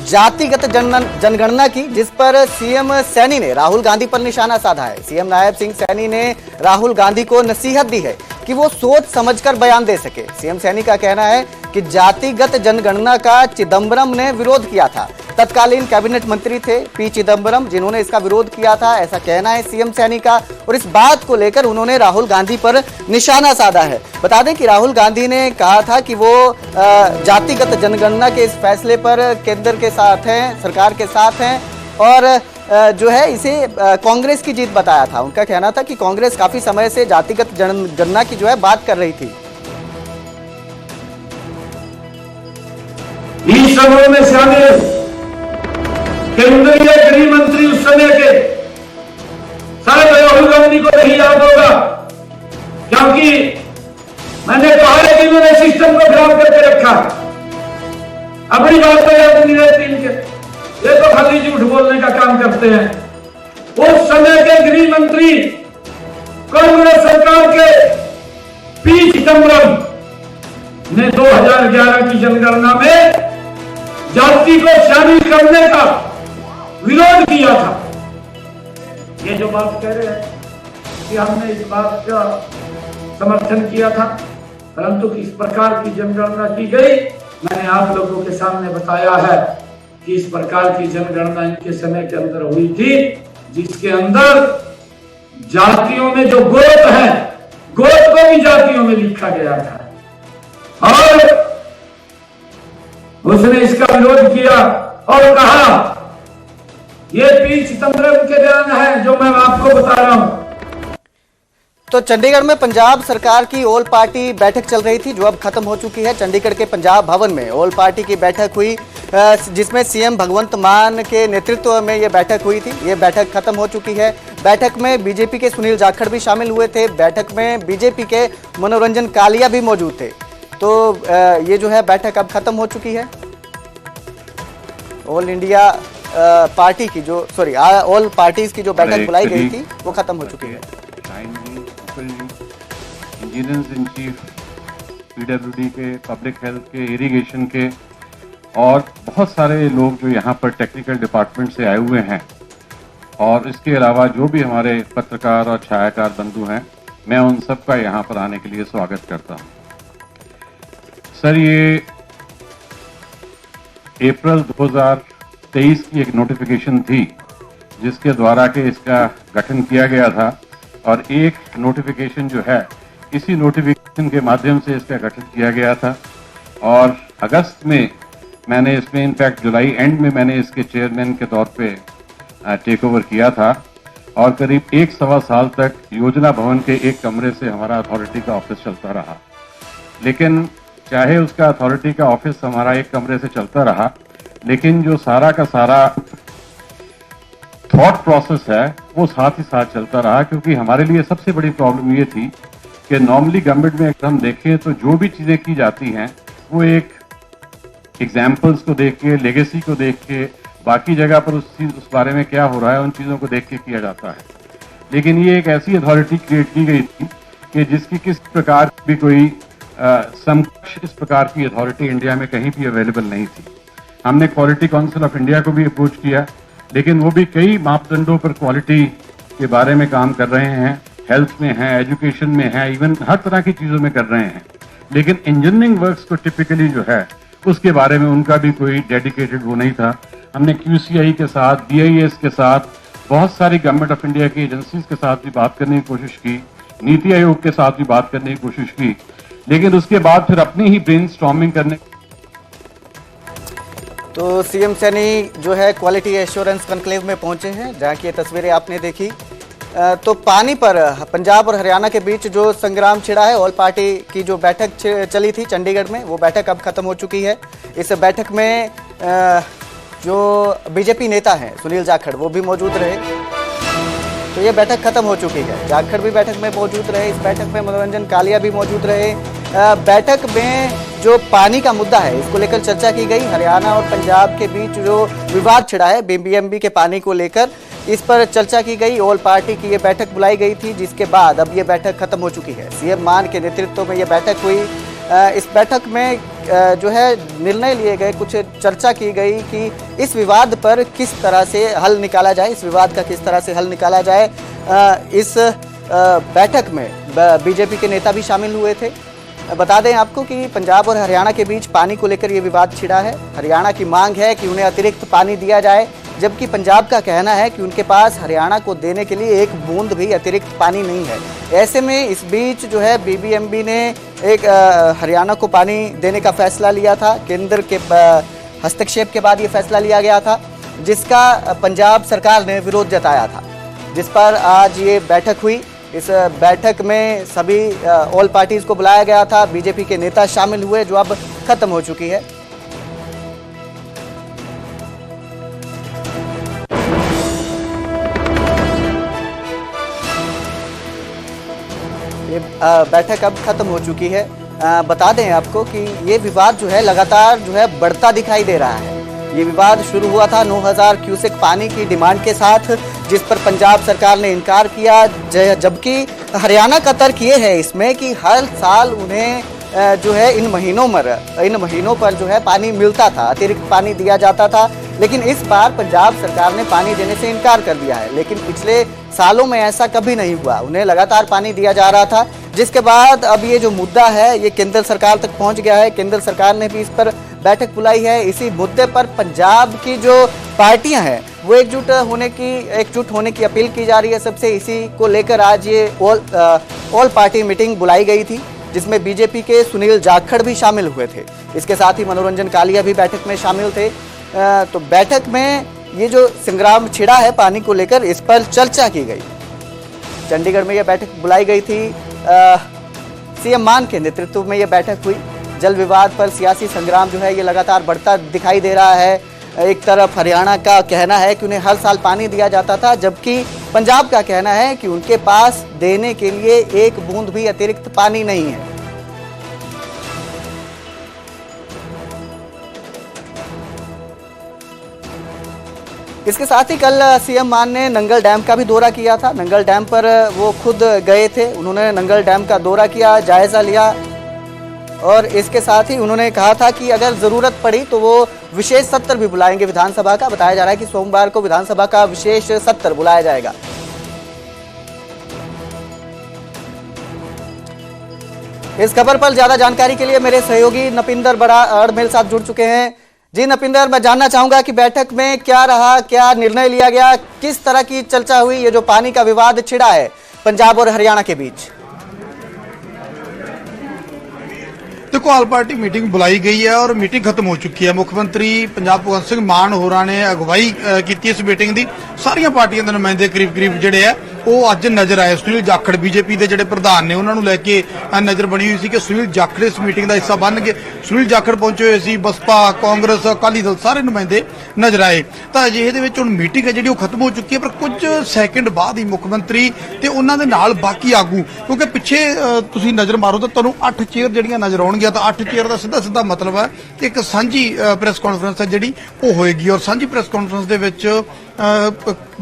जातिगत जनगणना की, जिस पर सीएम सैनी ने राहुल गांधी पर निशाना साधा है। सीएम नायब सिंह सैनी ने राहुल गांधी को नसीहत दी है कि वो सोच समझकर बयान दे सके। सीएम सैनी का कहना है कि जातिगत जनगणना का चिदंबरम ने विरोध किया था। तत्कालीन कैबिनेट मंत्री थे पी चिदंबरम, जिन्होंने इसका विरोध किया था, ऐसा कहना है सीएम सैनी का। और इस बात को लेकर उन्होंने राहुल गांधी पर निशाना साधा है। बता दें कि राहुल गांधी ने कहा था कि वो जातिगत जनगणना के इस फैसले पर केंद्र के साथ हैं, सरकार के साथ हैं, और जो है इसे कांग्रेस की जीत बताया था। उनका कहना था कि कांग्रेस काफी समय से जातिगत जनगणना की जो है बात कर रही थी। इस सभा में शामिल केंद्रीय गृह मंत्री उस समय के शायद राहुल गांधी को नहीं याद होगा, क्योंकि मैंने कहा है कि उन्होंने सिस्टम को खराब करके रखा। अपनी बात तो याद नहीं रहती इनके, ये तो खाली झूठ बोलने का काम करते हैं। उस समय के गृह मंत्री कांग्रेस सरकार के पी चिदंबरम ने 2011 की जनगणना में जाति को शामिल करने का विरोध किया था। ये जो बात कह रहे हैं कि हमने इस बात का समर्थन किया था, परंतु किस प्रकार की जनगणना की गई मैंने आप लोगों के सामने बताया है कि इस प्रकार की जनगणना इनके समय के अंदर हुई थी, जिसके अंदर जातियों में जो गोत्र है, गोत्र को भी जातियों में लिखा गया था। और उसने इसका विरोध किया और कहा, ये पी चिदंबरम के बयान है जो मैं आपको बता रहा हूं। तो चंडीगढ़ में पंजाब सरकार की ऑल पार्टी बैठक चल रही थी, जो अब खत्म हो चुकी है। चंडीगढ़ के पंजाब भवन में ऑल पार्टी की बैठक हुई, जिसमें सीएम भगवंत मान के नेतृत्व में यह बैठक हुई थी। ये बैठक खत्म हो चुकी है। बैठक में बीजेपी के सुनील जाखड़ भी शामिल हुए थे। बैठक में बीजेपी के मनोरंजन कालिया भी मौजूद थे। तो ये जो है बैठक अब खत्म हो चुकी है। ऑल इंडिया पार्टी की जो ऑल पार्टीज की जो बैठक बुलाई गई थी वो खत्म हो चुकी है। इंजीनियर्स इन चीफ पीडब्ल्यूडी के, पब्लिक हेल्थ के, इरिगेशन के और बहुत सारे लोग जो यहाँ पर टेक्निकल डिपार्टमेंट से आए हुए हैं, और इसके अलावा जो भी हमारे पत्रकार और छायाकार बंधु हैं, मैं उन सब का यहाँ पर आने के लिए स्वागत करता हूँ। सर, ये अप्रैल 2023 की एक नोटिफिकेशन थी जिसके द्वारा के इसका गठन किया गया था, और एक नोटिफिकेशन जो है इसी नोटिफिकेशन के माध्यम से इसका गठन किया गया था। और अगस्त में मैंने इसमें, इनफैक्ट जुलाई एंड में मैंने इसके चेयरमैन के तौर पे टेक ओवर किया था, और करीब 1-1.25 साल तक योजना भवन के एक कमरे से हमारा अथॉरिटी का ऑफिस चलता रहा। लेकिन चाहे उसका अथॉरिटी का ऑफिस हमारा एक कमरे से चलता रहा, लेकिन जो सारा का सारा थॉट प्रोसेस है वो साथ ही साथ चलता रहा, क्योंकि हमारे लिए सबसे बड़ी प्रॉब्लम ये थी कि नॉर्मली गवर्नमेंट में अगर हम देखें तो जो भी चीजें की जाती हैं वो एक एग्जाम्पल्स को देख के, लेगेसी को देख के, बाकी जगह पर उस बारे में क्या हो रहा है उन चीजों को देख के किया जाता है। लेकिन ये एक ऐसी अथॉरिटी क्रिएट की गई थी कि जिसकी किस प्रकार भी कोई समकक्ष इस प्रकार की अथॉरिटी इंडिया में कहीं भी अवेलेबल नहीं थी। हमने क्वालिटी काउंसिल ऑफ इंडिया को भी अप्रोच किया, लेकिन वो भी कई मापदंडों पर क्वालिटी के बारे में काम कर रहे हैं, हेल्थ में है, एजुकेशन में है, इवन हर तरह की चीजों में कर रहे हैं। लेकिन इंजीनियरिंग वर्क्स को टिपिकली जो है उसके बारे में उनका भी कोई डेडिकेटेड वो नहीं था। हमने QCI के साथ, BIS के साथ, बहुत सारी गवर्नमेंट ऑफ इंडिया की एजेंसीज के साथ भी बात करने की कोशिश की, नीति आयोग के साथ भी बात करने की कोशिश की, लेकिन उसके बाद फिर अपनी ही ब्रेनस्टॉर्मिंग करने। तो सीएम सैनी जो है क्वालिटी एश्योरेंस कॉन्क्लेव में पहुंचे हैं, जहां की ये तस्वीरें आपने देखी। तो पानी पर पंजाब और हरियाणा के बीच जो संग्राम छिड़ा है, ऑल पार्टी की जो बैठक चली थी चंडीगढ़ में, वो बैठक अब खत्म हो चुकी है। इस बैठक में जो बीजेपी नेता हैं सुनील जाखड़, वो भी मौजूद रहे। तो ये बैठक खत्म हो चुकी है। जाखड़ भी बैठक में मौजूद रहे। इस बैठक में मनोरंजन कालिया भी मौजूद रहे। बैठक में जो पानी का मुद्दा है इसको लेकर चर्चा की गई। हरियाणा और पंजाब के बीच जो विवाद छिड़ा है BBMB के पानी को लेकर, इस पर चर्चा की गई। ऑल पार्टी की ये बैठक बुलाई गई थी, जिसके बाद अब ये बैठक खत्म हो चुकी है। सीएम मान के नेतृत्व में ये बैठक हुई। इस बैठक में जो है निर्णय लिए गए, कुछ चर्चा की गई कि इस विवाद पर किस तरह से हल निकाला जाए, इस विवाद का किस तरह से हल निकाला जाए। इस बैठक में बीजेपी के नेता भी शामिल हुए थे। बता दें आपको कि पंजाब और हरियाणा के बीच पानी को लेकर ये विवाद छिड़ा है। हरियाणा की मांग है कि उन्हें अतिरिक्त पानी दिया जाए, जबकि पंजाब का कहना है कि उनके पास हरियाणा को देने के लिए एक बूंद भी अतिरिक्त पानी नहीं है। ऐसे में इस बीच जो है बीबीएमबी ने एक हरियाणा को पानी देने का फैसला लिया था। केंद्र के हस्तक्षेप के बाद ये फैसला लिया गया था, जिसका पंजाब सरकार ने विरोध जताया था, जिस पर आज ये बैठक हुई। इस बैठक में सभी ऑल पार्टीज को बुलाया गया था, बीजेपी के नेता शामिल हुए, जो अब खत्म हो चुकी है। ये बैठक अब खत्म हो चुकी है। बता दें आपको कि ये विवाद जो है लगातार जो है बढ़ता दिखाई दे रहा है। ये विवाद शुरू हुआ था 9000 क्यूसेक पानी की डिमांड के साथ, जिस पर पंजाब सरकार ने इनकार किया, जबकि हरियाणा का तर्क ये है इसमें कि हर साल उन्हें जो है इन महीनों पर जो है पानी मिलता था, अतिरिक्त पानी दिया जाता था। लेकिन इस बार पंजाब सरकार ने पानी देने से इनकार कर दिया है। लेकिन पिछले सालों में ऐसा कभी नहीं हुआ, उन्हें लगातार पानी दिया जा रहा था, जिसके बाद अब ये जो मुद्दा है ये केंद्र सरकार तक पहुंच गया है। केंद्र सरकार ने भी इस पर बैठक बुलाई है। इसी मुद्दे पर पंजाब की जो पार्टियां हैं वो एकजुट होने की अपील की जा रही है सबसे। इसी को लेकर आज ये ऑल पार्टी मीटिंग बुलाई गई थी, जिसमें बीजेपी के सुनील जाखड़ भी शामिल हुए थे। इसके साथ ही मनोरंजन कालिया भी बैठक में शामिल थे। तो बैठक में ये जो संग्राम छिड़ा है पानी को लेकर, इस पर चर्चा की गई। चंडीगढ़ में यह बैठक बुलाई गई थी। सीएम मान के नेतृत्व में यह बैठक हुई। जल विवाद पर सियासी संग्राम जो है ये लगातार बढ़ता दिखाई दे रहा है। एक तरफ हरियाणा का कहना है कि उन्हें हर साल पानी दिया जाता था, जबकि पंजाब का कहना है कि उनके पास देने के लिए एक बूंद भी अतिरिक्त पानी नहीं है। इसके साथ ही कल सीएम मान ने नंगल डैम का भी दौरा किया था। नंगल डैम पर वो खुद गए थे, उन्होंने नंगल डैम का दौरा किया, जायजा लिया, और इसके साथ ही उन्होंने कहा था कि अगर जरूरत पड़ी तो वो विशेष सत्र भी बुलाएंगे विधानसभा का। बताया जा रहा है कि सोमवार को विधानसभा का विशेष सत्र बुलाया जाएगा। इस खबर पर ज्यादा जानकारी के लिए मेरे सहयोगी नपिंदर बराड़ मेरे साथ जुड़ चुके हैं। जी नपिंदर, मैं जानना चाहूंगा कि बैठक में क्या रहा, क्या निर्णय लिया गया, किस तरह की चर्चा हुई, ये जो पानी का विवाद छिड़ा है पंजाब और हरियाणा के बीच? देखो, ऑल पार्टी मीटिंग बुलाई गई है और मीटिंग खत्म हो चुकी है। मुख्यमंत्री पंजाब भगवंत सिंह मान होरां ने अगवाई की इस मीटिंग की। सारिया पार्टियां के नुमाइंदे करीब जिहड़े है ਉਹ ਅੱਜ ਨਜ਼ਰ ਆਏ। ਸੁਨੀਲ ਜਾਖੜ ਬੀਜੇਪੀ ਦੇ ਜਿਹੜੇ ਪ੍ਰਧਾਨ ਨੇ ਉਹਨਾਂ ਨੂੰ ਲੈ ਕੇ ਨਜ਼ਰ ਬਣੀ ਹੋਈ ਸੀ ਕਿ ਸੁਨੀਲ ਜਾਖੜ ਇਸ ਮੀਟਿੰਗ ਦਾ ਹਿੱਸਾ ਬਣਨਗੇ। ਸੁਨੀਲ ਜਾਖੜ ਪਹੁੰਚੇ ਹੋਏ ਸੀ, ਬਸਪਾ, ਕਾਂਗਰਸ, ਅਕਾਲੀ ਦਲ ਸਾਰੇ ਨੁਮਾਇੰਦੇ ਨਜ਼ਰ ਆਏ। ਤਾਂ ਅਜਿਹੇ ਦੇ ਵਿੱਚ ਹੁਣ ਮੀਟਿੰਗ ਹੈ ਜਿਹੜੀ ਉਹ ਖਤਮ ਹੋ ਚੁੱਕੀ ਹੈ, ਪਰ ਕੁਝ ਸੈਕਿੰਡ ਬਾਅਦ ਹੀ ਮੁੱਖ ਮੰਤਰੀ ਤੇ ਉਹਨਾਂ ਦੇ ਨਾਲ ਬਾਕੀ ਆਗੂ, ਕਿਉਂਕਿ ਪਿੱਛੇ ਤੁਸੀਂ ਨਜ਼ਰ ਮਾਰੋ ਤਾਂ ਤੁਹਾਨੂੰ 8 ਚੇਅਰ ਜਿਹੜੀਆਂ ਨਜ਼ਰ ਆਉਣਗੀਆਂ। ਤਾਂ 8 ਚੇਅਰ ਦਾ ਸਿੱਧਾ ਮਤਲਬ ਹੈ ਕਿ ਇੱਕ ਸਾਂਝੀ ਪ੍ਰੈਸ ਕਾਨਫਰੰਸ ਹੈ ਜਿਹੜੀ ਉਹ ਹੋਏਗੀ, ਔਰ ਸਾਂਝੀ ਪ੍ਰੈਸ ਕਾਨਫਰੰਸ ਦੇ ਵਿੱਚ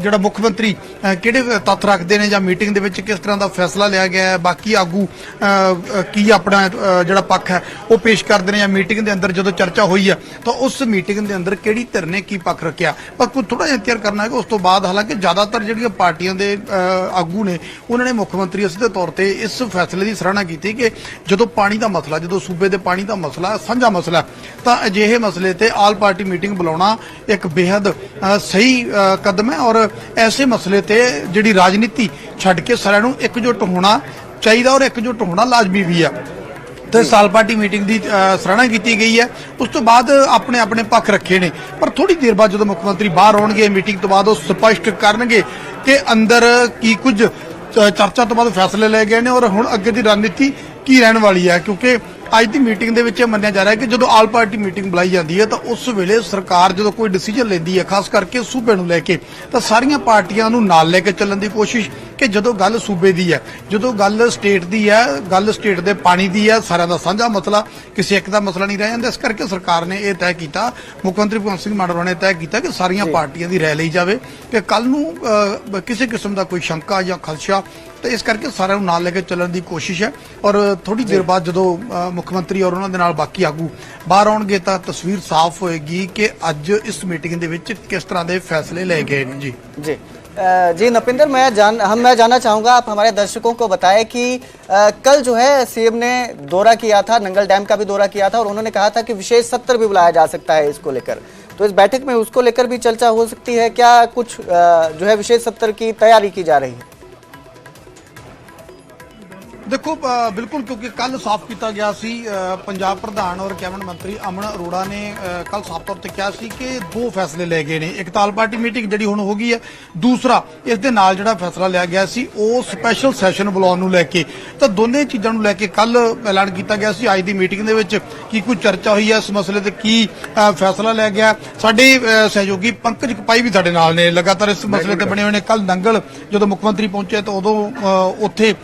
ਜਿਹੜਾ ਮੁੱਖ ਮੰਤਰੀ ਕਿਹੜੇ ਤੱਥ ਰੱਖਦੇ ਨੇ ਜਾਂ ਮੀਟਿੰਗ ਦੇ ਵਿੱਚ ਕਿਸ ਤਰ੍ਹਾਂ ਦਾ ਫੈਸਲਾ ਲਿਆ ਗਿਆ ਹੈ, ਬਾਕੀ ਆਗੂ ਕੀ ਆਪਣਾ ਜਿਹੜਾ ਪੱਖ ਹੈ ਉਹ ਪੇਸ਼ ਕਰਦੇ ਨੇ, ਜਾਂ ਮੀਟਿੰਗ ਦੇ ਅੰਦਰ ਜਦੋਂ ਚਰਚਾ ਹੋਈ ਹੈ ਤਾਂ ਉਸ ਮੀਟਿੰਗ ਦੇ ਅੰਦਰ ਕਿਹੜੀ ਧਿਰ ਨੇ ਕੀ ਪੱਖ ਰੱਖਿਆ, ਪਰ ਕੋਈ ਥੋੜਾ ਜਿਹਾ ਇੰਤਜ਼ਾਰ ਕਰਨਾ ਹੈਗਾ। ਉਸ ਤੋਂ ਬਾਅਦ ਹਾਲਾਂਕਿ ਜ਼ਿਆਦਾਤਰ ਜਿਹੜੀਆਂ ਪਾਰਟੀਆਂ ਦੇ ਆਗੂ ਨੇ ਉਹਨਾਂ ਨੇ ਮੁੱਖ ਮੰਤਰੀ ਸਿੱਧੇ ਤੌਰ ਤੇ ਇਸ ਫੈਸਲੇ ਦੀ ਸਰਾਹਨਾ ਕੀਤੀ ਕਿ ਜਦੋਂ ਪਾਣੀ ਦਾ ਮਸਲਾ, ਜਦੋਂ ਸੂਬੇ ਦੇ ਪਾਣੀ ਦਾ ਮਸਲਾ ਸਾਂਝਾ ਮਸਲਾ, ਤਾਂ ਅਜਿਹੇ ਮਸਲੇ ਤੇ ਆਲ ਪਾਰਟੀ ਮੀਟਿੰਗ ਬੁਲਾਉਣਾ ਇੱਕ ਬੇहद ਸਹੀ ਕਦਮ ਹੈ। ਔਰ ਐਸੇ ਮਸਲੇ ਤੇ ਜਿਹੜੀ ਰਾਜਨੀਤੀ ਛੱਡ ਕੇ ਸਾਰਿਆਂ ਨੂੰ ਇਕਜੁੱਟ ਹੋਣਾ ਚਾਹੀਦਾ ਔਰ ਇਕਜੁੱਟ ਹੋਣਾ ਲਾਜ਼ਮੀ ਵੀ ਹੈ। ਤੇ ਸਾਲ ਪਾਰਟੀ ਮੀਟਿੰਗ ਦੀ ਸਰਾਹਨਾ ਕੀਤੀ ਗਈ ਹੈ। ਉਸ ਤੋਂ ਬਾਅਦ ਆਪਣੇ ਆਪਣੇ ਪੱਖ ਰੱਖੇ ਨੇ, ਪਰ ਥੋੜੀ ਦੇਰ ਬਾਅਦ ਜਦੋਂ ਮੁੱਖ ਮੰਤਰੀ ਬਾਹਰ ਆਉਣਗੇ ਮੀਟਿੰਗ ਤੋਂ ਬਾਅਦ ਉਹ ਸਪਸ਼ਟ ਕਰਨਗੇ ਕਿ ਅੰਦਰ ਕੀ ਕੁਝ ਚਰਚਾ ਤੋਂ ਬਾਅਦ ਫੈਸਲੇ ਲਏ ਗਏ ਨੇ ਔਰ ਹੁਣ ਅੱਗੇ ਦੀ ਰਣਨੀਤੀ ਕੀ ਰਹਿਣ ਵਾਲੀ ਹੈ। ਕਿਉਂਕਿ ਅੱਜ ਦੀ ਮੀਟਿੰਗ ਦੇ ਵਿੱਚ ਇਹ ਮੰਨਿਆ ਜਾ ਰਿਹਾ ਹੈ ਕਿ ਜਦੋਂ ਆਲ ਪਾਰਟੀ ਮੀਟਿੰਗ ਬੁਲਾਈ ਜਾਂਦੀ ਹੈ ਤਾਂ ਉਸ ਵੇਲੇ ਸਰਕਾਰ ਜਦੋਂ ਕੋਈ ਡਿਸੀਜਨ ਲੈਂਦੀ ਹੈ, ਖਾਸ ਕਰਕੇ ਸੂਬੇ ਨੂੰ ਲੈ ਕੇ, ਤਾਂ ਸਾਰੀਆਂ ਪਾਰਟੀਆਂ ਨੂੰ ਨਾਲ ਲੈ ਕੇ ਚੱਲਣ ਦੀ ਕੋਸ਼ਿਸ਼, ਕਿ ਜਦੋਂ ਗੱਲ ਸੂਬੇ ਦੀ ਹੈ, ਜਦੋਂ ਗੱਲ ਸਟੇਟ ਦੀ ਹੈ, ਗੱਲ ਸਟੇਟ ਦੇ ਪਾਣੀ ਦੀ ਹੈ, ਸਾਰਿਆਂ ਦਾ ਸਾਂਝਾ ਮਸਲਾ, ਕਿਸੇ ਇੱਕ ਦਾ ਮਸਲਾ ਨਹੀਂ ਰਹਿ ਜਾਂਦਾ। ਇਸ ਕਰਕੇ ਸਰਕਾਰ ਨੇ ਇਹ ਤੈਅ ਕੀਤਾ, ਮੁੱਖ ਮੰਤਰੀ ਭਗਵੰਤ ਸਿੰਘ ਮਾਨ ਹੋਰਾਂ ਨੇ ਤੈਅ ਕੀਤਾ ਕਿ ਸਾਰੀਆਂ ਪਾਰਟੀਆਂ ਦੀ ਰਾਏ ਲਈ ਜਾਵੇ ਕਿ ਕੱਲ ਨੂੰ ਕਿਸੇ ਕਿਸਮ ਦਾ ਕੋਈ ਸ਼ੰਕਾ ਜਾਂ ਖਦਸ਼ਾ ਤੇ ਇਸ ਕਰਕੇ ਸਾਰਿਆਂ ਨੂੰ ਨਾਲ ਲੈ ਕੇ ਚੱਲਣ ਦੀ ਕੋਸ਼ਿਸ਼ ਹੈ। ਔਰ ਥੋੜੀ ਦੇਰ ਬਾਅਦ ਜਦੋਂ ਮੁੱਖ ਮੰਤਰੀ ਔਰ ਉਹਨਾਂ ਦੇ ਨਾਲ ਬਾਕੀ ਆਗੂ ਬਾਹਰ ਆਉਣਗੇ ਤਾਂ ਤਸਵੀਰ ਸਾਫ਼ ਹੋਏਗੀ ਕਿ ਅੱਜ ਇਸ ਮੀਟਿੰਗ ਦੇ ਵਿੱਚ किस तरह के फैसले ले गए जी। जी जी नपिंदर, मैं जानना चाहूंगा, आप हमारे दर्शकों को बताएं कि कल जो है सीएम ने दौरा किया था, नंगल डैम का भी दौरा किया था और उन्होंने कहा था कि विशेष सत्र भी बुलाया जा सकता है इसको लेकर, तो इस बैठक में उसको लेकर भी चर्चा हो सकती है क्या? कुछ जो है विशेष सत्र की तैयारी की जा रही है? देखो बिल्कुल, क्योंकि कल साफ किया गया सी पंजाब प्रधान और कैबिनेट मंत्री अमन अरोड़ा ने कल साफ तौर पर कहा सी कि दो फैसले ले गए ने। एक ताल पार्टी मीटिंग जिहड़ी हुण हो गई है, दूसरा इस दे नाल जिहड़ा फैसला लिया गया सी वो स्पैशल सैशन बुलाउण नूं लैके, तो दोने चीज़ां नूं लैके कल ऐलान किया गया सी। अज दी मीटिंग दे विच की कोई चर्चा हुई है इस मसले ते की फैसला लिया गया? साडे सहयोगी पंकज कपाई भी साडे नाल ने, लगातार इस मसले ते बने हुए ने। कल नंगल जदों मुख मंत्री पहुंचे तो उदों उत्थे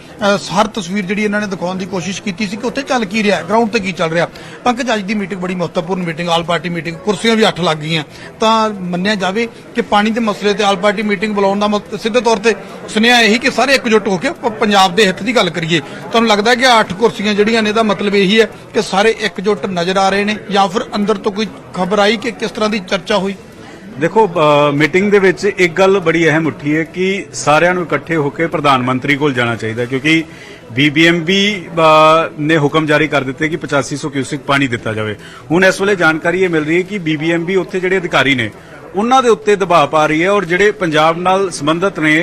हर तस्वीर ਜਿਹੜੀ ਇਹਨਾਂ ਨੇ ਦਿਖਾਉਣ ਦੀ ਕੋਸ਼ਿਸ਼ ਕੀਤੀ ਸੀ ਕਿ ਉੱਥੇ ਚੱਲ ਕੀ ਰਿਹਾ, ਗਰਾਊਂਡ ਤੇ ਕੀ ਚੱਲ ਰਿਹਾ। ਪੰਕਜ, ਅੱਜ ਦੀ ਮੀਟਿੰਗ ਬੜੀ ਮਹੱਤਵਪੂਰਨ ਮੀਟਿੰਗ, ਆਲ ਪਾਰਟੀ ਮੀਟਿੰਗ, ਕੁਰਸੀਆਂ ਵੀ 8 ਲੱਗ ਗਈਆਂ, ਤਾਂ ਮੰਨਿਆ ਜਾਵੇ ਕਿ ਪਾਣੀ ਦੇ ਮਸਲੇ ਤੇ ਆਲ ਪਾਰਟੀ ਮੀਟਿੰਗ ਬੁਲਾਉਣ ਦਾ ਸਿੱਧੇ ਤੌਰ ਤੇ ਸੁਨੇਹਾ ਇਹੀ ਕਿ ਸਾਰੇ ਇਕਜੁੱਟ ਹੋ ਕੇ ਪੰਜਾਬ ਦੇ ਹਿੱਤ ਦੀ ਗੱਲ ਕਰੀਏ। ਤੁਹਾਨੂੰ ਲੱਗਦਾ ਹੈ ਕਿ 8 ਕੁਰਸੀਆਂ ਜਿਹੜੀਆਂ ਨੇ, ਇਹਦਾ ਮਤਲਬ ਇਹੀ ਹੈ ਕਿ ਸਾਰੇ ਇਕਜੁੱਟ ਨਜ਼ਰ ਆ ਰਹੇ ਨੇ, ਜਾਂ ਫਿਰ ਅੰਦਰ ਤੋਂ ਕੋਈ ਖਬਰ ਆਈ ਕਿ ਕਿਸ ਤਰ੍ਹਾਂ ਦੀ ਚਰਚਾ ਹੋਈ? देखो मीटिंग दे विच एक गल बड़ी अहम उठी है कि सारिਆਂ ਨੂੰ इकट्ठे होकर प्रधानमंत्री कोल जाना चाहिए, क्योंकि बीबीएमबी ने हुक्म जारी कर दिते कि 8500 क्यूसिक पानी दिता जाए। हुण इस वेले जानकारी ये मिल रही है कि बीबीएमबी उत्थे जिहड़े अधिकारी ने उन्हां दे उत्ते दबाव पा रही है और जिहड़े पंजाब नाल संबंधित ने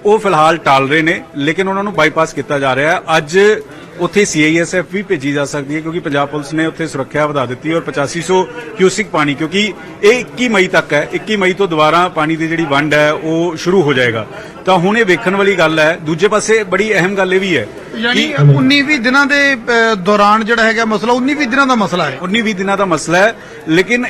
वो फिलहाल टाल रहे ने, लेकिन उन्होंने बाईपास किया जा रहा है। अज उत्थे CISF भी भेजी जा सकती है क्योंकि पंजाब पुलिस ने उत्थे सुरक्षा वधा दी और 8500 क्यूसिक पानी, क्योंकि ये 21 मई तक है, 21 मई तो दोबारा पानी की जिहड़ी वंड है वो शुरू हो जाएगा। तो हुण ये वेखण वाली गल है। दूजे पासे बड़ी अहम गल ये भी है, यानी 19-20 दिनों के दौरान जिहड़ा हैगा मसला 19-20 दिनों का मसला है, 19-20 दिनों का मसला है, लेकिन